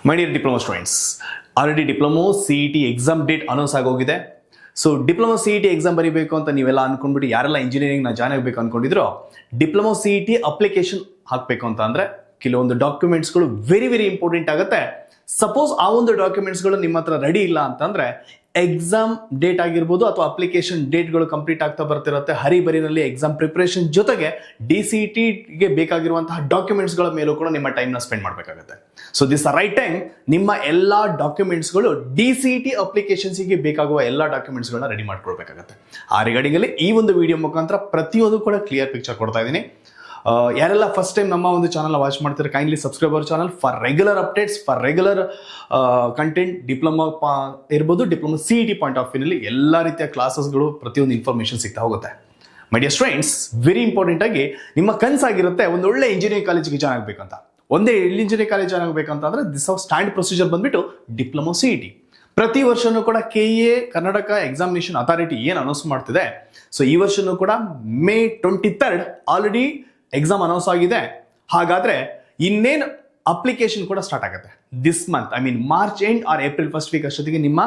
My dear diploma students, already diploma CET exam date announce ಆಗೋಗಿದೆ. So diploma CET exam ಬರೀಬೇಕು ಅಂತ ನೀವೆಲ್ಲ ಅನ್ಕೊಂಡ್ಬಿಟ್ಟು ಯಾರೆಲ್ಲ ಇಂಜಿನಿಯರಿಂಗ್ ಜಾಯ್ನ್ ಆಗಬೇಕು ಅನ್ಕೊಂಡಿದ್ರು, ಡಿಪ್ಲೊಮೋ CET ಅಪ್ಲಿಕೇಶನ್ ಹಾಕಬೇಕು ಅಂತ ಅಂದ್ರೆ ಕೆಲವೊಂದು ಡಾಕ್ಯುಮೆಂಟ್ಸ್ಗಳು ವೆರಿ ಇಂಪಾರ್ಟೆಂಟ್ ಆಗುತ್ತೆ. ಸಪೋಸ್ ಆ ಒಂದು ಡಾಕ್ಯುಮೆಂಟ್ಸ್ಗಳು ನಿಮ್ಮ ಹತ್ರ ರೆಡಿ ಇಲ್ಲ ಅಂತಂದ್ರೆ ಎಕ್ಸಾಮ್ ಡೇಟ್ ಆಗಿರ್ಬೋದು ಅಥವಾ ಅಪ್ಲಿಕೇಶನ್ ಡೇಟ್ಗಳು ಕಂಪ್ಲೀಟ್ ಆಗ್ತಾ ಬರ್ತಿರುತ್ತೆ. ಹರಿಬರಿನಲ್ಲಿ ಎಕ್ಸಾಮ್ ಪ್ರಿಪರೇಷನ್ ಜೊತೆಗೆ DCETಗೆ ಬೇಕಾಗಿರುವಂತಹ ಡಾಕ್ಯುಮೆಂಟ್ಸ್ಗಳ ಮೇಲೂ ಕೂಡ ನಿಮ್ಮ ಟೈಮ್ನ ಸ್ಪೆಂಡ್ ಮಾಡಬೇಕಾಗುತ್ತೆ. ಸೊ ದಿಸ್ ರೈಟ್ ಟೈಮ್ ನಿಮ್ಮ ಎಲ್ಲಾ ಡಾಕ್ಯುಮೆಂಟ್ಸ್ಗಳು DCET ಅಪ್ಲಿಕೇಶನ್ಸ್ಗೆ ಬೇಕಾಗುವ ಎಲ್ಲಾ ಡಾಕ್ಯುಮೆಂಟ್ಸ್ಗಳನ್ನ ರೆಡಿ ಮಾಡ್ಕೊಳ್ಬೇಕಾಗುತ್ತೆ. ಆ ರಿಗಾರ್ಡಿಂಗ್ ಅಲ್ಲಿ ಈ ಒಂದು ವಿಡಿಯೋ ಮುಖಾಂತರ ಪ್ರತಿಯೊಂದು ಕೂಡ ಕ್ಲಿಯರ್ ಪಿಕ್ಚರ್ ಕೊಡ್ತಾ ಇದ್ದೀನಿ. ಯಾರೆಲ್ಲ ಫಸ್ಟ್ ಟೈಮ್ ನಮ್ಮ ಒಂದು ಚಾನಲ್ ವಾಚ್ ಮಾಡ್ತಾರೆ, kindly subscribe our channel for regular updates, for regular content. Diploma ಇರ್ಬೋದು, ಡಿಪ್ಲೊಮಾ CET ಪಾಯಿಂಟ್ ಆಫ್ ವ್ಯೂನಲ್ಲಿ ಎಲ್ಲ ರೀತಿಯ ಕ್ಲಾಸಸ್ಗಳು ಪ್ರತಿಯೊಂದು ಇನ್ಫಾರ್ಮೇಶನ್ ಸಿಗ್ತಾ ಹೋಗುತ್ತೆ. ಮೈ ಡಿಯರ್ ಸ್ಟೂಡೆಂಟ್ಸ್, ವೆರಿ ಇಂಪಾರ್ಟೆಂಟ್ ಆಗಿ ನಿಮ್ಮ ಕನಸಾಗಿರುತ್ತೆ ಒಂದು ಒಳ್ಳೆ ಇಂಜಿನಿಯರಿಂಗ್ ಕಾಲೇಜಿಗೆ ಜಾಯ್ನ್ ಆಗಬೇಕಂತ. ಒಂದೇ ಇಂಜಿನಿಯರಿಂಗ್ ಕಾಲೇಜ್ ಜಾಯ್ನ್ ಆಗಬೇಕಂತ ಅಂದ್ರೆ ದಿಸ್ ಸ್ಟ್ಯಾಂಡ್ ಪ್ರೊಸೀಜರ್ ಬಂದ್ಬಿಟ್ಟು ಡಿಪ್ಲೊಮಾ CET. ಪ್ರತಿ ವರ್ಷನೂ ಕೂಡ KEA ಕರ್ನಾಟಕ ಎಕ್ಸಾಮಿನೇಷನ್ ಅಥಾರಿಟಿ ಏನು ಅನೌನ್ಸ್ ಮಾಡ್ತಿದೆ, ಸೊ ಈ ವರ್ಷನೂ ಕೂಡ May 23 ಆಲ್ರೆಡಿ ಎಕ್ಸಾಮ್ ಅನೌನ್ಸ್ ಆಗಿದೆ. ಹಾಗಾದ್ರೆ ಇನ್ನೇನು ಅಪ್ಲಿಕೇಶನ್ ಕೂಡ ಸ್ಟಾರ್ಟ್ ಆಗುತ್ತೆ this month, I mean March end or April first week ಅಷ್ಟೊತ್ತಿಗೆ ನಿಮ್ಮ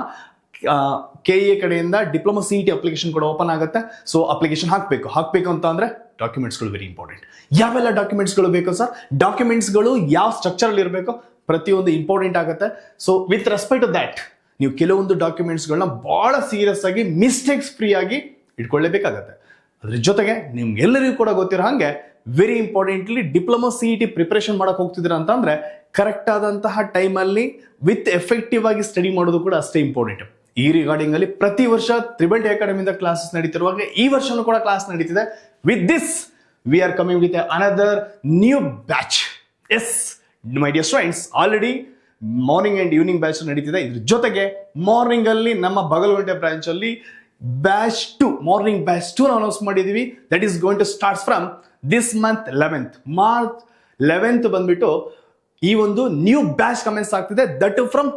KEA ಕಡೆಯಿಂದ ಡಿಪ್ಲೊಮಾ CET ಅಪ್ಲಿಕೇಶನ್ ಕೂಡ ಓಪನ್ ಆಗುತ್ತೆ. ಸೊ ಅಪ್ಲಿಕೇಶನ್ ಹಾಕಬೇಕು ಅಂತ ಅಂದ್ರೆ ಡಾಕ್ಯುಮೆಂಟ್ಸ್ಗಳು ವೆರಿ ಇಂಪಾರ್ಟೆಂಟ್. ಯಾವೆಲ್ಲ ಡಾಕ್ಯುಮೆಂಟ್ಸ್ಗಳು ಬೇಕು ಸರ್, ಡಾಕ್ಯುಮೆಂಟ್ಸ್ಗಳು ಯಾವ ಸ್ಟ್ರಕ್ಚರ್ ಅಲ್ಲಿ ಇರಬೇಕು, ಪ್ರತಿಯೊಂದು ಇಂಪಾರ್ಟೆಂಟ್ ಆಗುತ್ತೆ. So with respect to that ನೀವು ಕೆಲವೊಂದು ಡಾಕ್ಯುಮೆಂಟ್ಸ್ಗಳನ್ನ ಬಹಳ ಸೀರಿಯಸ್ ಆಗಿ ಮಿಸ್ಟೇಕ್ಸ್ ಫ್ರೀ ಆಗಿ ಇಟ್ಕೊಳ್ಳೇಬೇಕಾಗತ್ತೆ. ಅದ್ರ ಜೊತೆಗೆ ನಿಮ್ಗೆಲ್ಲರಿಗೂ ಕೂಡ ಗೊತ್ತಿರೋ ಹಾಗೆ very importantly diploma CET preparation ಮಾಡಕ್ ಹೋಗ್ತಿದ್ದೀರಾ ಅಂತ ಅಂದ್ರೆ ಕರೆಕ್ಟ್ ಆದಂತಹ ಟೈಮಲ್ಲಿ ವಿತ್ ಎಫೆಕ್ಟಿವ್ ಆಗಿ ಸ್ಟಡಿ ಮಾಡೋದು ಕೂಡ ಅಷ್ಟೇ ಇಂಪಾರ್ಟೆಂಟ್. ಈ ರಿಗಾರ್ಡಿಂಗ್ ಅಲ್ಲಿ ಪ್ರತಿ ವರ್ಷ ತ್ರಿಬಲ್ ಅಕಾಡೆಮಿಯಿಂದ ಕ್ಲಾಸಸ್ ನಡೀತಿರುವಾಗ ಈ ವರ್ಷನೂ ಕೂಡ ಕ್ಲಾಸ್ ನಡೀತಿದೆ. With this we are coming with another new batch. Yes my dear students, already morning and evening batch ನಡೀತಿದೆ. ಇದ್ರ ಜೊತೆಗೆ ಮಾರ್ನಿಂಗ್ ಅಲ್ಲಿ ನಮ್ಮ ಬಗಲಗುಂಟೆ ಬ್ರಾಂಚ್ ಅಲ್ಲಿ ಬ್ಯಾಚ್ 2 ಮಾರ್ನಿಂಗ್ ಬ್ಯಾಚ್ 2 ಅನೌನ್ಸ್ ಮಾಡಿದೀವಿ. That is going to start from this month 11th March 11th ಬಂದ್ಬಿಟ್ಟು ಈ ಒಂದು ನ್ಯೂ ಬ್ಯಾಚ್ ಕಮೆನ್ಸ್ ಆಗ್ತಿದೆ. That from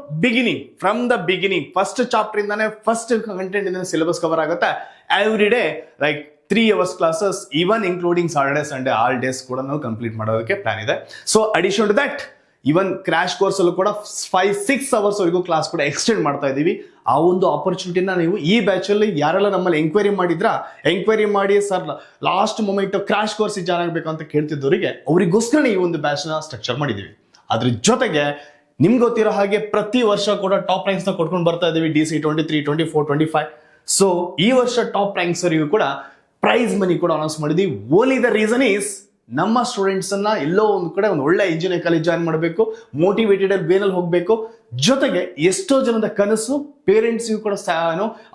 the beginning first chapter ಇಂದಾನೆ ಫಸ್ಟ್ ಕಂಟೆಂಟ್ ಇಂದ ಸಿಲೆಬಸ್ ಕವರ್ ಆಗುತ್ತೆ. Every day like 3 hours classes, even including Saturday Sunday all days ಕೂಡ ನಾವು complete ಮಾಡೋದಕ್ಕೆ ಪ್ಲಾನ್ ಇದೆ. So addition to that even crash course ಅಲ್ಲೂ ಕೂಡ 5-6 hours ವರೆಗೂ ಕ್ಲಾಸ್ ಕೂಡ ಎಕ್ಸ್ಟೆಂಡ್ ಮಾಡ್ತಾ ಇದೀವಿ. ಆ ಒಂದು ಆಪರ್ಚುನಿಟಿನ ನೀವು ಈ ಬ್ಯಾಚ್ ಅಲ್ಲಿ ಯಾರೆಲ್ಲ ನಮ್ಮಲ್ಲಿ ಎಂಕ್ವೈರಿ ಮಾಡಿ sir last moment crash course join ಆಗಬೇಕು ಅಂತ ಕೇಳ್ತಿದ್ದವರಿಗೆ ಅವರಿಗೋಸ್ಕರ ಈ ಒಂದು ಬ್ಯಾಚ್ ನ ಸ್ಟ್ರಕ್ಚರ್ ಮಾಡಿದೀವಿ. ಅದ್ರ ಜೊತೆಗೆ ನಿಮ್ಗೆ ಗೊತ್ತಿರೋ ಹಾಗೆ ಪ್ರತಿ ವರ್ಷ ಕೂಡ ಟಾಪ್ ರ್ಯಾಂಕ್ಸ್ ನ ಕೊಟ್ಕೊಂಡು ಬರ್ತಾ ಇದೀವಿ. DC 23, 24, 25. ಸೊ ಈ ವರ್ಷ ಟಾಪ್ ರ್ಯಾಂಕ್ಸ್ ಅವರಿಗೂ ಕೂಡ ಪ್ರೈಸ್ ಮನಿ ಕೂಡ ಅನೌನ್ಸ್ ಮಾಡಿದೀವಿ. ಓನ್ಲಿ ದ ರೀಸನ್ ಈಸ್ ನಮ್ಮ ಸ್ಟೂಡೆಂಟ್ಸ್ ಅನ್ನ ಎಲ್ಲೋ ಒಂದು ಕಡೆ ಒಂದು ಒಳ್ಳೆ ಇಂಜಿನಿಯರಿಂಗ್ ಕಾಲೇಜ್ ಜಾಯ್ನ್ ಮಾಡಬೇಕು, ಮೋಟಿವೇಟೆಡ್ ವೇನಲ್ಲಿ ಹೋಗಬೇಕು. ಜೊತೆಗೆ ಎಷ್ಟೋ ಜನದ ಕನಸು ಪೇರೆಂಟ್ಸ್ಗೂ ಕೂಡ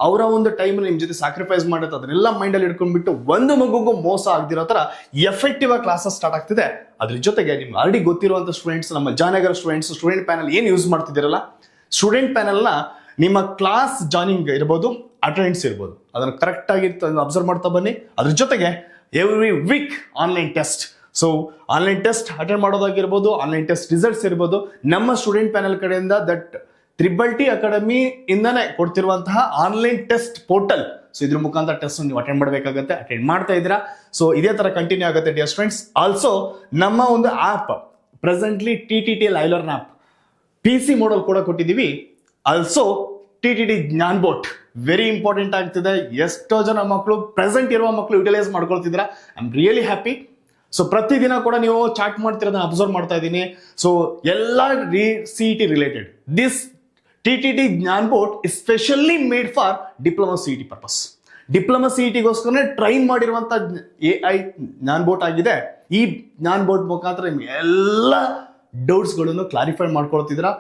ಅವರ ಒಂದು ಟೈಮ್ ನಿಮ್ ಜೊತೆ ಸ್ಯಾಕ್ರಿಫೈಸ್ ಮಾಡುತ್ತೆ. ಅದನ್ನೆಲ್ಲ ಮೈಂಡ್ ಅಲ್ಲಿ ಇಟ್ಕೊಂಡ್ಬಿಟ್ಟು ಒಂದು ಮಗುಗೂ ಮೋಸ ಆಗದಿರೋ ತರ ಎಫೆಕ್ಟಿವ್ ಆಗಿ ಕ್ಲಾಸಸ್ ಸ್ಟಾರ್ಟ್ ಆಗ್ತಿದೆ. ಅದ್ರ ಜೊತೆಗೆ ನಿಮ್ಗೆ ಆಲ್ರೆಡಿ ಗೊತ್ತಿರುವಂತ ಸ್ಟೂಡೆಂಟ್ಸ್, ನಮ್ಮ ಜಾಯ್ನ್ ಸ್ಟೂಡೆಂಟ್ ಪ್ಯಾನಲ್ ಏನ್ ಯೂಸ್ ಮಾಡ್ತಿದ್ದೀರಲ್ಲ, ಸ್ಟೂಡೆಂಟ್ ಪ್ಯಾನಲ್ ನ ನಿಮ್ಮ ಕ್ಲಾಸ್ ಜಾಯ್ನಿಂಗ್ ಇರ್ಬೋದು, ಅಟೆಂಡೆನ್ಸ್ ಇರ್ಬೋದು, ಅದನ್ನ ಕರೆಕ್ಟ್ ಆಗಿ ಅಬ್ಸರ್ವ್ ಮಾಡ್ತಾ ಬನ್ನಿ. ಅದ್ರ ಜೊತೆಗೆ every week online test. So online test attend ಮಾಡೋದಾಗಿರ್ಬೋದು, ಆನ್ಲೈನ್ ಟೆಸ್ಟ್ ರಿಸಲ್ಟ್ಸ್ ಇರ್ಬೋದು, ನಮ್ಮ ಸ್ಟೂಡೆಂಟ್ ಪ್ಯಾನಲ್ ಕಡೆಯಿಂದ ದಟ್ TTT ಅಕಾಡೆಮಿ ಇಂದಾನೆ ಕೊಡ್ತಿರುವಂತಹ ಆನ್ಲೈನ್ ಟೆಸ್ಟ್ ಪೋರ್ಟಲ್. ಸೊ ಇದ್ರ ಮುಖಾಂತರ ಟೆಸ್ಟ್ ನೀವು ಅಟೆಂಡ್ ಮಾಡಬೇಕಾಗುತ್ತೆ. ಅಟೆಂಡ್ ಮಾಡ್ತಾ ಇದ್ದೀರಾ, ಸೊ ಇದೇ ತರ ಕಂಟಿನ್ಯೂ ಆಗುತ್ತೆ ಡಿಯರ್ ಸ್ಟೂಡೆಂಟ್ಸ್. ಆಲ್ಸೋ ನಮ್ಮ ಒಂದು app presently TTTL iLearn app PC model ಕೂಡ ಕೊಟ್ಟಿದ್ದೀವಿ. Also TTT Gyan bot very important ಆಗ್ತಿದೆ. ಎಷ್ಟೋ ಜನ ಮಕ್ಕಳು ಪ್ರೆಸೆಂಟ್ ಇರುವ ಮಕ್ಕಳು ಯುಟಿಲೈಸ್ ಮಾಡ್ಕೊಳ್ತಿದ್ದೀರಾ. I am really happy. So ಪ್ರತಿದಿನ ಕೂಡ ನೀವು ಚಾಟ್ ಮಾಡ್ತಿರೋದನ್ನ ಅಬ್ಸರ್ವ್ ಮಾಡ್ತಾ ಇದ್ದೀನಿ. ಸೊ ಎಲ್ಲ CET related this TTT Gyan bot is specially made for diploma CET purpose. Diploma CETಗೋಸ್ಕರನೇ ಟ್ರೈನ್ ಮಾಡಿರುವಂತ AI ಜ್ಞಾನ್ ಬೋಟ್ ಆಗಿದೆ. ಈ ಜ್ಞಾನ್ ಬೋಟ್ ಮುಖಾಂತರ ನಿಮ್ಗೆ ಎಲ್ಲ ಡೌಟ್ಸ್ಗಳನ್ನು ಕ್ಲಾರಿಫೈ ಮಾಡ್ಕೊಳ್ತಿದ್ದೀರಾ.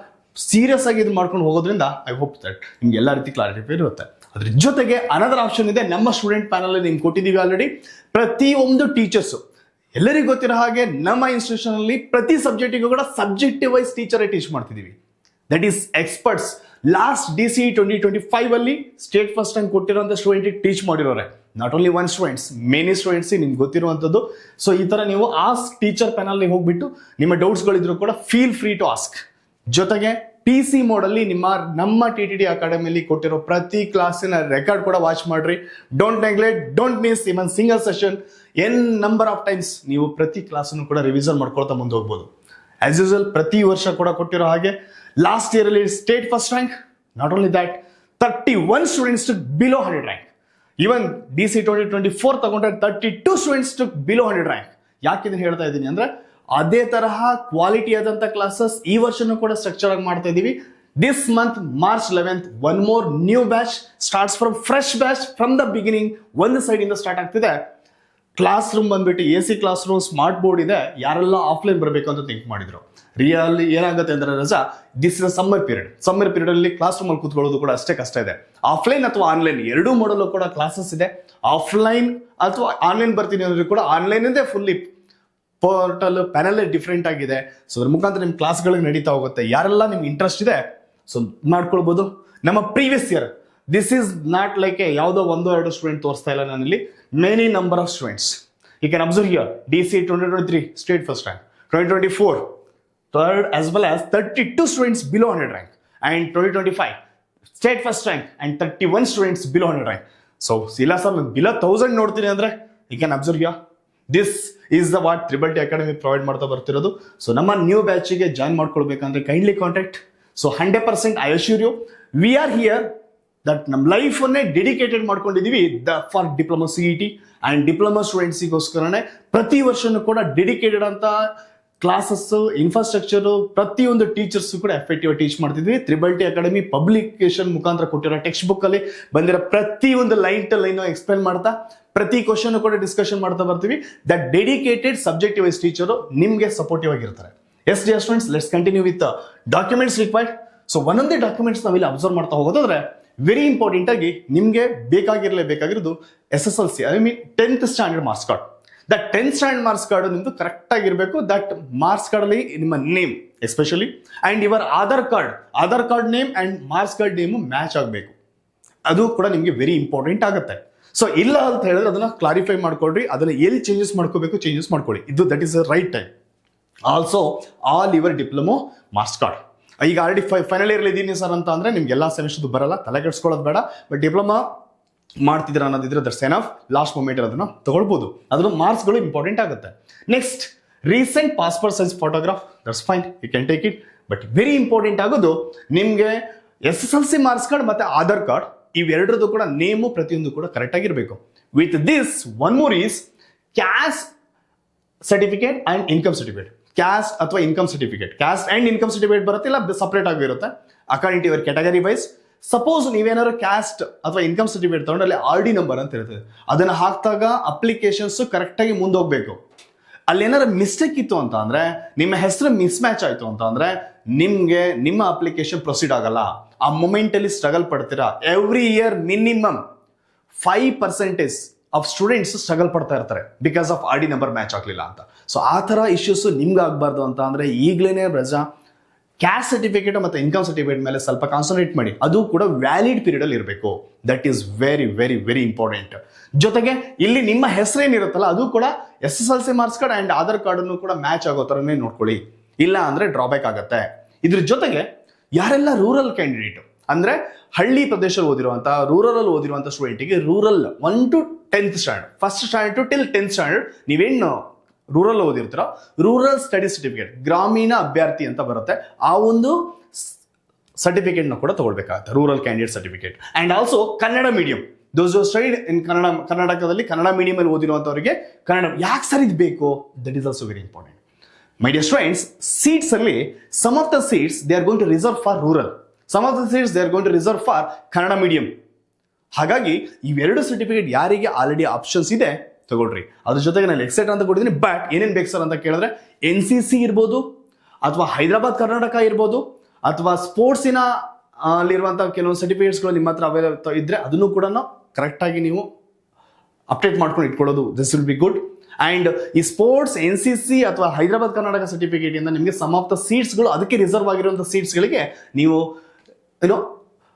ಸೀರಿಯಸ್ ಆಗಿ ಇದು ಮಾಡ್ಕೊಂಡು ಹೋಗೋದ್ರಿಂದ ಐ ಹೋಪ್ ದಟ್ ನಿಮ್ಗೆ ಎಲ್ಲ ರೀತಿ ಕ್ಲಾರಿಫೈ ಇರುತ್ತೆ. ಅದ್ರ ಜೊತೆಗೆ ಅನದರ್ ಆಪ್ಷನ್ ಇದೆ, ನಮ್ಮ ಸ್ಟೂಡೆಂಟ್ ಪ್ಯಾನಲ್ ನಿಮ್ಗೆ ಕೊಟ್ಟಿದ್ದೀವಿ ಆಲ್ರೆಡಿ. ಪ್ರತಿಯೊಂದು ಟೀಚರ್ಸ್ ಎಲ್ಲರಿಗೂ ಗೊತ್ತಿರೋ ಹಾಗೆ ನಮ್ಮ ಇನ್ಸ್ಟಿಟ್ಯೂಷನ್ ಅಲ್ಲಿ ಪ್ರತಿ ಸಬ್ಜೆಕ್ಟಿಗೂ ಕೂಡ ಸಬ್ಜೆಕ್ಟಿವ್ ವೈಸ್ ಟೀಚರ್ ಟೀಚ್ ಮಾಡ್ತಿದ್ದೀವಿ. That is experts. Last DC 2025 ಅಲ್ಲಿ ಸ್ಟೇಟ್ ಫಸ್ಟ್ ರ್ಯಾಂಕ್ ಕೊಟ್ಟಿರುವಂತ ಸ್ಟೂಡೆಂಟ್ ಟೀಚ್ ಮಾಡಿರೋರೆ. Not only one students, many students ನಿಮ್ಗೆ ಗೊತ್ತಿರುವಂಥದ್ದು. ಸೊ ಈ ತರ ನೀವು ಆಸ್ಕ್ ಟೀಚರ್ ಪ್ಯಾನಲ್ ಹೋಗ್ಬಿಟ್ಟು ನಿಮ್ಮ ಡೌಟ್ಸ್ಗಳಿದ್ರು ಕೂಡ ಫೀಲ್ ಫ್ರೀ ಟು ಆಸ್ಕ್. ಜೊತೆಗೆ PC ಮೋಡಲ್ಲಿ ನಮ್ಮ TTT ಅಕಾಡೆಮಿಯಲ್ಲಿ ಕೊಟ್ಟಿರೋ ಪ್ರತಿ ಕ್ಲಾಸಿನ ರೆಕಾರ್ಡ್ ಕೂಡ ವಾಚ್ ಮಾಡ್ರಿ. Don't neglect, don't miss even single session. Number of times ನೀವು ಪ್ರತಿ ಕ್ಲಾಸನ್ನು ಕೂಡ ರಿವಿಷನ್ ಮಾಡ್ಕೊಳ್ತಾ ಮುಂದೆ ಹೋಗ್ಬೋದು. ಆಸ್ ಯೂಸಲ್ ಪ್ರತಿ ವರ್ಷ ಕೂಡ ಕೊಟ್ಟಿರೋ ಹಾಗೆ ಲಾಸ್ಟ್ ಇಯರ್ ಅಲ್ಲಿ state first rank. Not only that, 31 students to below 100 rank. Even DC 2024 ತಗೊಂಡ್ರೆ 32 ಸ್ಟೂಡೆಂಟ್ಸ್ ಟು ಬಿಲೋ 100 ರ್ಯಾಂಕ್. ಯಾಕೆ ಇದನ್ನ ಹೇಳ್ತಾ ಇದ್ದೀನಿ ಅಂದ್ರೆ ಅದೇ ತರಹ ಕ್ವಾಲಿಟಿ ಆದಂತ ಕ್ಲಾಸಸ್ ಈ ವರ್ಷನೂ ಕೂಡ ಸ್ಟ್ರಕ್ಚರ್ ಆಗಿ ಮಾಡ್ತಾ ಇದೀವಿ. This month March 11th one more new batch starts from fresh batch from the beginning. ಒಂದು ಸೈಡ್ ಇಂದ ಸ್ಟಾರ್ಟ್ ಆಗ್ತಿದೆ. ಕ್ಲಾಸ್ ರೂಮ್ ಬಂದ್ಬಿಟ್ಟು AC class room, smart board ಇದೆ. ಯಾರೆಲ್ಲ ಆಫ್ಲೈನ್ ಬರಬೇಕು ಅಂತ ಥಿಂಕ್ ಮಾಡಿದ್ರು, ರಿಯಲಿ ಏನಾಗುತ್ತೆ ಅಂದ್ರೆ ರಜಾ, ದಿಸ್ ಇಸ್ ಸಮ್ಮರ್ ಪೀರಿಯಡ್ ಅಲ್ಲಿ ಕ್ಲಾಸ್ ರೂಮ್ ಅಲ್ಲಿ ಕೂತ್ಕೊಳ್ಳೋದು ಕೂಡ ಅಷ್ಟೇ ಕಷ್ಟ ಇದೆ. ಆಫ್ಲೈನ್ ಅಥವಾ ಆನ್ಲೈನ್ ಎರಡೂ ಮಾಡಲು ಕೂಡ ಕ್ಲಾಸಸ್ ಇದೆ. ಆಫ್ಲೈನ್ ಅಥವಾ ಆನ್ಲೈನ್ ಬರ್ತೀನಿ ಅಂದ್ರೆ ಕೂಡ ಆನ್ಲೈನ್ ಇಂದೇ ಫುಲ್ಲಿ ಪೋರ್ಟಲ್ ಪ್ಯಾನಲ್ ಡಿಫ್ರೆಂಟ್ ಆಗಿದೆ. ಸೊ ಅದ್ರ ಮುಖಾಂತರ ನಿಮ್ ಕ್ಲಾಸ್ಗಳಿಗೆ ನಡೀತಾ ಹೋಗುತ್ತೆ. ಯಾರೆಲ್ಲ ನಿಮ್ಗೆ ಇಂಟ್ರೆಸ್ಟ್ ಇದೆ ಸೊ ಮಾಡ್ಕೊಳ್ಬಹುದು. ನಮ್ಮ previous year, this is not like ಯಾವುದೋ 1-2 ಸ್ಟೂಡೆಂಟ್ ತೋರಿಸ್ತಾ ಇಲ್ಲ ನಾನಿಲ್ಲಿ, many number of students. You can observe here DC 2023 state first rank, 2024 third, as well as 32 students below 100 rank, and 2025 state first rank and 31 students below 100 rank. So ಇಲ್ಲ sir ನಾನು below 1000 ನೋಡ್ತೀನಿ ಅಂದ್ರೆ you can observe here. This is the what Triple T Academy provide ಮಾಡ್ತಾ ಬರ್ತಿರೋದು. So ನಮ್ಮ new ಬ್ಯಾಚಿಗೆ join ಮಾಡ್ಕೊಳ್ಬೇಕಂದ್ರೆ kindly contact. So 100% I assure you we are here that ನಮ್ಮ ಲೈಫನ್ನೇ ಡೆಡಿಕೇಟೆಡ್ ಮಾಡ್ಕೊಂಡಿದೀವಿ for diploma CET and diploma ಸ್ಟೂಡೆಂಟ್ಸಿಗೋಸ್ಕರನೇ ಪ್ರತಿ ವರ್ಷನೂ ಕೂಡ ಡೆಡಿಕೇಟೆಡ್ ಅಂತ ಕ್ಲಾಸಸ್, ಇನ್ಫ್ರಾಸ್ಟ್ರಕ್ಚರ್, ಪ್ರತಿಯೊಂದು ಟೀಚರ್ಸ್ ಕೂಡ ಎಫೆಕ್ಟಿವ್ ಟೀಚ್ ಮಾಡ್ತಿದ್ವಿ. Triple T Academy ಪಬ್ಲಿಕೇಶನ್ ಮುಖಾಂತರ ಕೊಟ್ಟಿರೋ ಟೆಕ್ಸ್ಟ್ ಬುಕ್ ಅಲ್ಲಿ ಬಂದಿರೋ ಪ್ರತಿಯೊಂದು ಲೈನ್ ಟು ಲೈನ್ ಎಕ್ಸ್ಪ್ಲೈನ್ ಮಾಡ್ತಾ ಪ್ರತಿ ಕ್ವಶನ್ ಕೂಡ ಡಿಸ್ಕಷನ್ ಮಾಡ್ತಾ ಬರ್ತೀವಿ. That dedicated subjective wise teacher ನಿಮ್ಗೆ ಸಪೋರ್ಟಿವ್ ಆಗಿರ್ತಾರೆ. Yes dear students, let's continue with documents required. So ಒಂದೊಂದೇ ಡಾಕ್ಯುಮೆಂಟ್ಸ್ ನಾವಿಲ್ಲಿ ಅಬ್ಸರ್ವ್ ಮಾಡ್ತಾ ಹೋಗೋದಾದ್ರೆ ವೆರಿ ಇಂಪಾರ್ಟೆಂಟ್ ಆಗಿ ನಿಮ್ಗೆ ಬೇಕಾಗಿರೋದು SSLC, I mean 10th standard marks card. That 10th standard marks card ನಿಮ್ದು ಕರೆಕ್ಟ್ ಆಗಿರಬೇಕು. ದಟ್ ಮಾರ್ಕ್ಸ್ ಕಾರ್ಡ್ ಅಲ್ಲಿ ನಿಮ್ಮ name especially and your Aadhaar card name and marks card name match ಆಗಬೇಕು. ಅದು ಕೂಡ ನಿಮ್ಗೆ ವೆರಿ ಇಂಪಾರ್ಟೆಂಟ್ ಆಗುತ್ತೆ. ಸೊ ಇಲ್ಲ ಅಂತ ಹೇಳಿದ್ರೆ ಅದನ್ನ ಕ್ಲಾರಿಫೈ ಮಾಡ್ಕೊಳ್ರಿ. ಅದನ್ನ ಎಲ್ಲಿ ಚೇಂಜಸ್ ಮಾಡ್ಕೊಳ್ಳಿ. ಇದು that is right time. Also all your diploma marks card. ಈಗ ಆಲ್ರೆಡಿ ಫೈನಲ್ ಇಯರ್ ಇದ್ದೀನಿ ಸರ್ ಅಂತ ಅಂದ್ರೆ ನಿಮ್ಗೆ ಎಲ್ಲಾ ಸೆಮಿಸ್ಟರ್ ಬರಲ್ಲ, ತಲೆ ಕೆಡಿಸ್ಕೊಳ್ಳೋದು ಬೇಡ. ಬಟ್ ಡಿಪ್ಲೊಮಾ ಮಾಡ್ತಿದ್ರ ಅನ್ನೋದಿದ್ರೆ ದಟ್ಸ್ ಎನಫ್. ಲಾಸ್ಟ್ ಮೂಮೆಂಟ್ ಅದನ್ನ ತಗೊಳ್ಬಹುದು. ಅದ್ರ ಮಾರ್ಕ್ಸ್ಗಳು ಇಂಪಾರ್ಟೆಂಟ್ ಆಗುತ್ತೆ. Next, recent passport size photograph, that's fine, you can take it. But very important ಆಗೋದು ನಿಮ್ಗೆ SSLC ಮಾರ್ಕ್ಸ್ ಕಾರ್ಡ್ ಮತ್ತೆ ಆಧಾರ್ ಕಾರ್ಡ್ ಇವೆರಡರದ್ದು ಕೂಡ ನೇಮು ಪ್ರತಿಯೊಂದು ಕೂಡ ಕರೆಕ್ಟ್ ಆಗಿರಬೇಕು. With this one more is caste certificate and income certificate. Caste ಅಥವಾ income certificate, caste and income certificate ಬರುತ್ತೆ, ಇಲ್ಲ ಸಪರೇಟ್ ಆಗಿರುತ್ತೆ according to your category wise. Suppose ನೀವೇನಾದ್ರು ಕ್ಯಾಸ್ಟ್ ಅಥವಾ ಇನ್ಕಮ್ ಸರ್ಟಿಫಿಕೇಟ್ ತಗೊಂಡು ಅಲ್ಲಿ RD ನಂಬರ್ ಅಂತ ಇರ್ತದೆ, ಅದನ್ನ ಹಾಕಿದಾಗ ಅಪ್ಲಿಕೇಶನ್ಸ್ ಕರೆಕ್ಟ್ ಆಗಿ ಮುಂದೆ ಹೋಗ್ಬೇಕು. ಅಲ್ಲಿ ಏನಾದ್ರು ಮಿಸ್ಟೇಕ್ ಇತ್ತು ಅಂತ ಅಂದ್ರೆ, ನಿಮ್ಮ ಹೆಸರು ಮಿಸ್ ಮ್ಯಾಚ್ ಆಯ್ತು ಅಂತ ಅಂದ್ರೆ ನಿಮ್ಗೆ ನಿಮ್ಮ ಅಪ್ಲಿಕೇಶನ್ ಪ್ರೊಸೀಡ್ ಆಗಲ್ಲ. ಆ ಮೂಮೆಂಟ್ ಅಲ್ಲಿ ಸ್ಟ್ರಗಲ್ ಪಡ್ತೀರಾ. Every year minimum 5% of students struggle ಪಡ್ತಾ ಇರ್ತಾರೆ because of RD number match ಆಗ್ಲಿಲ್ಲ ಅಂತ. ಸೊ ಆ ತರ ಇಶ್ಯೂಸ್ ನಿಮ್ಗೆ ಆಗ್ಬಾರ್ದು ಅಂತ ಅಂದ್ರೆ ಈಗ್ಲೇನೆ ರಜಾ ಕ್ಯಾಸ್ಟ್ ಸರ್ಟಿಫಿಕೇಟ್ ಮತ್ತೆ ಇನ್ಕಮ್ ಸರ್ಟಿಫಿಕೇಟ್ ಮೇಲೆ ಸ್ವಲ್ಪ ಕಾನ್ಸಂಟ್ರೇಟ್ ಮಾಡಿ. ಅದು ಕೂಡ ವ್ಯಾಲಿಡ್ ಪೀರಿಯಡ್ ಅಲ್ಲಿ ಇರಬೇಕು. That is very very very important. ಜೊತೆಗೆ ಇಲ್ಲಿ ನಿಮ್ಮ ಹೆಸರೇನಿರುತ್ತಲ್ಲ ಅದು ಕೂಡ SSLC marks card and Aadhaar card ಅನ್ನು ಕೂಡ ಮ್ಯಾಚ್ ಆಗೋ ತರನೇ ನೋಡ್ಕೊಳ್ಳಿ. ಇಲ್ಲ ಅಂದ್ರೆ ಡ್ರಾಬ್ಯಾಕ್ ಆಗುತ್ತೆ. ಇದ್ರ ಜೊತೆಗೆ ಯಾರೆಲ್ಲ ರೂರಲ್ ಕ್ಯಾಂಡಿಡೇಟ್ ಅಂದ್ರೆ ಹಳ್ಳಿ ಪ್ರದೇಶದಲ್ಲಿ ರೂರಲ್ ಅಲ್ಲಿ ಓದಿರುವಂತ ಸ್ಟೂಡೆಂಟ್ಗೆ rural 1 to 10th standard, first standard to till 10th standard ನೀವೇನು ರೂರಲ್ ಓದಿರ್ತೀರ, ರೂರಲ್ ಸ್ಟಡಿ ಸರ್ಟಿಫಿಕೇಟ್, ಗ್ರಾಮೀಣ ಅಭ್ಯರ್ಥಿ ಅಂತ ಬರುತ್ತೆ, ಆ ಒಂದು ಸರ್ಟಿಫಿಕೇಟ್ ನ ಕೂಡ ತಗೊಳ್ಬೇಕಾಗುತ್ತೆ, rural candidate certificate. And also Kannada medium, those studied in ಕರ್ನಾಟಕದಲ್ಲಿ ಕನ್ನಡ ಮೀಡಿಯಂ ಅಲ್ಲಿ ಓದಿರುವಂತವರಿಗೆ ಕನ್ನಡ ಯಾಕೆ ಸರ್ ಇದು ಬೇಕು, that is also very important. My dear students, seats ಅಲ್ಲಿ some of the seats they are going to reserve for rural, some of the seats they are going to reserve for Kannada medium. ಹಾಗಾಗಿ ಇವೆರಡು certificate ಯಾರಿಗೆ already options ಇದೆ ತಗೊಳ್ರಿ. ಅದ್ರ ಜೊತೆಗೆ ನಾನು ಎಕ್ಸೆಟ್ ಅಂತ ಕೊಟ್ಟಿದ್ದೀನಿ. ಬಟ್ ಏನೇನ್ ಬೇಕು ಸರ್ ಅಂತ ಕೇಳಿದ್ರೆ NCC ಇರ್ಬೋದು, ಅಥವಾ ಹೈದರಾಬಾದ್ ಕರ್ನಾಟಕ ಇರ್ಬೋದು, ಅಥವಾ ಸ್ಪೋರ್ಟ್ಸಿನ ಅಲ್ಲಿರುವಂತಹ ಕೆಲವೊಂದು ಸರ್ಟಿಫಿಕೇಟ್ಸ್ಗಳು ನಿಮ್ಮ ಹತ್ರ ಅವೈಲೇಬಲ್ ಇದ್ರೆ ಅದನ್ನು ಕೂಡ ಕರೆಕ್ಟ್ ಆಗಿ ನೀವು ಅಪ್ಡೇಟ್ ಮಾಡ್ಕೊಂಡು ಇಟ್ಕೊಳ್ಳೋದು, this will be good. And ಈ ಸ್ಪೋರ್ಟ್ಸ್ NCC ಅಥವಾ ಹೈದರಾಬಾದ್ ಕರ್ನಾಟಕ ಸರ್ಟಿಫಿಕೇಟ್ ಇಂದ ನಿಮಗೆ ಸಮ್ ಆಫ್ ದ ಸೀಟ್ಸ್ಗಳು, ಅದಕ್ಕೆ ರಿಸರ್ವ್ ಆಗಿರುವಂತಹ ಸೀಟ್ಸ್ಗಳಿಗೆ ನೀವು ಏನೋ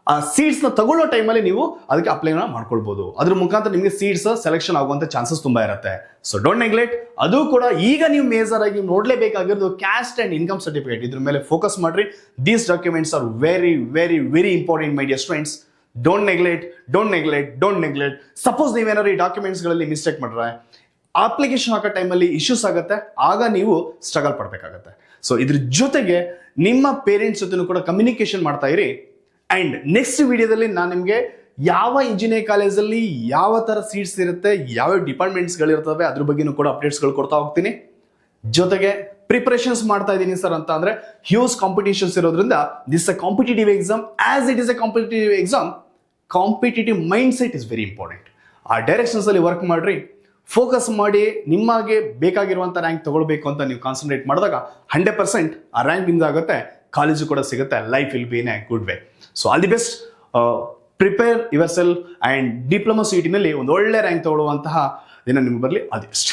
ಆ ಸೀಟ್ಸ್ ನ ತಗೊಳ್ಳೋ ಟೈಮಲ್ಲಿ ನೀವು ಅದಕ್ಕೆ ಅಪ್ಲೈ ಮಾಡ್ಕೊಳ್ಬಹುದು. ಅದ್ರ ಮುಖಾಂತರ ನಿಮಗೆ ಸೀಟ್ಸ್ ಸೆಲೆಕ್ಷನ್ ಆಗುವಂತ ಚಾನ್ಸಸ್ ತುಂಬಾ ಇರುತ್ತೆ. So don't neglect. ಅದು ಕೂಡ ಈಗ ನೀವು ಮೇಜರ್ ಆಗಿ ನೋಡ್ಲೇಬೇಕಾಗಿರೋದು ಕ್ಯಾಸ್ಟ್ ಅಂಡ್ ಇನ್ಕಮ್ ಸರ್ಟಿಫಿಕೇಟ್. ಇದ್ರ ಮೇಲೆ ಫೋಕಸ್ ಮಾಡ್ರಿ. These documents are very very very important my dear students. Don't neglect. Suppose ನೀವೇನಾದ್ರು ಈ ಡಾಕ್ಯುಮೆಂಟ್ಸ್ ಗಳಲ್ಲಿ ಮಿಸ್ಟೇಕ್ ಮಾಡ್ರೆ ಅಪ್ಲಿಕೇಶನ್ ಹಾಕೋ ಟೈಮಲ್ಲಿ ಇಶ್ಯೂಸ್ ಆಗುತ್ತೆ, ಆಗ ನೀವು ಸ್ಟ್ರಗಲ್ ಪಡಬೇಕಾಗತ್ತೆ. ಸೊ ಇದ್ರ ಜೊತೆಗೆ ನಿಮ್ಮ ಪೇರೆಂಟ್ಸ್ ಜೊತೆ ಕೂಡ ಕಮ್ಯುನಿಕೇಶನ್ ಮಾಡ್ತಾ ಇರಿ. ಅಂಡ್ ನೆಕ್ಸ್ಟ್ ವಿಡಿಯೋದಲ್ಲಿ ನಾನು ನಿಮಗೆ ಯಾವ ಇಂಜಿನಿಯರಿಂಗ್ ಕಾಲೇಜಲ್ಲಿ ಯಾವ ತರ ಸೀಟ್ಸ್ ಇರುತ್ತೆ, ಯಾವ ಡಿಪಾರ್ಟ್ಮೆಂಟ್ಸ್ಗಳಿರ್ತವೆ ಅದ್ರ ಬಗ್ಗೆನೂ ಕೂಡ ಅಪ್ಡೇಟ್ಸ್ಗಳು ಕೊಡ್ತಾ ಹೋಗ್ತೀನಿ. ಜೊತೆಗೆ ಪ್ರಿಪರೇಷನ್ಸ್ ಮಾಡ್ತಾ ಇದ್ದೀನಿ ಸರ್ ಅಂತ ಅಂದ್ರೆ ಹ್ಯೂಸ್ ಕಾಂಪಿಟೇಷನ್ಸ್ ಇರೋದ್ರಿಂದ this a competitive exam. As it is A competitive exam, competitive mind set is very important. ಆ ಡೈರೆಕ್ಷನ್ಸ್ ಅಲ್ಲಿ ವರ್ಕ್ ಮಾಡ್ರಿ, ಫೋಕಸ್ ಮಾಡಿ ನಿಮಗೆ ಬೇಕಾಗಿರುವಂತ ರ್ಯಾಂಕ್ ತಗೊಳ್ಬೇಕು ಅಂತ ನೀವು ಕಾನ್ಸಂಟ್ರೇಟ್ ಮಾಡಿದಾಗ 100% ಆ ರ್ಯಾಂಕ್ ನಿಮ್ದಾಗುತ್ತೆ, ಕಾಲೇಜು ಕೂಡ ಸಿಗುತ್ತೆ, life will be in a good way. So all the best, prepare yourself and diploma ಸಿಟಿನಲ್ಲಿ ಒಂದು ಒಳ್ಳೆ ರ್ಯಾಂಕ್ ತಗೊಳ್ಳುವಂತಹ ದಿನ ನಿಮ್ಗೆ ಬರಲಿ. All the best.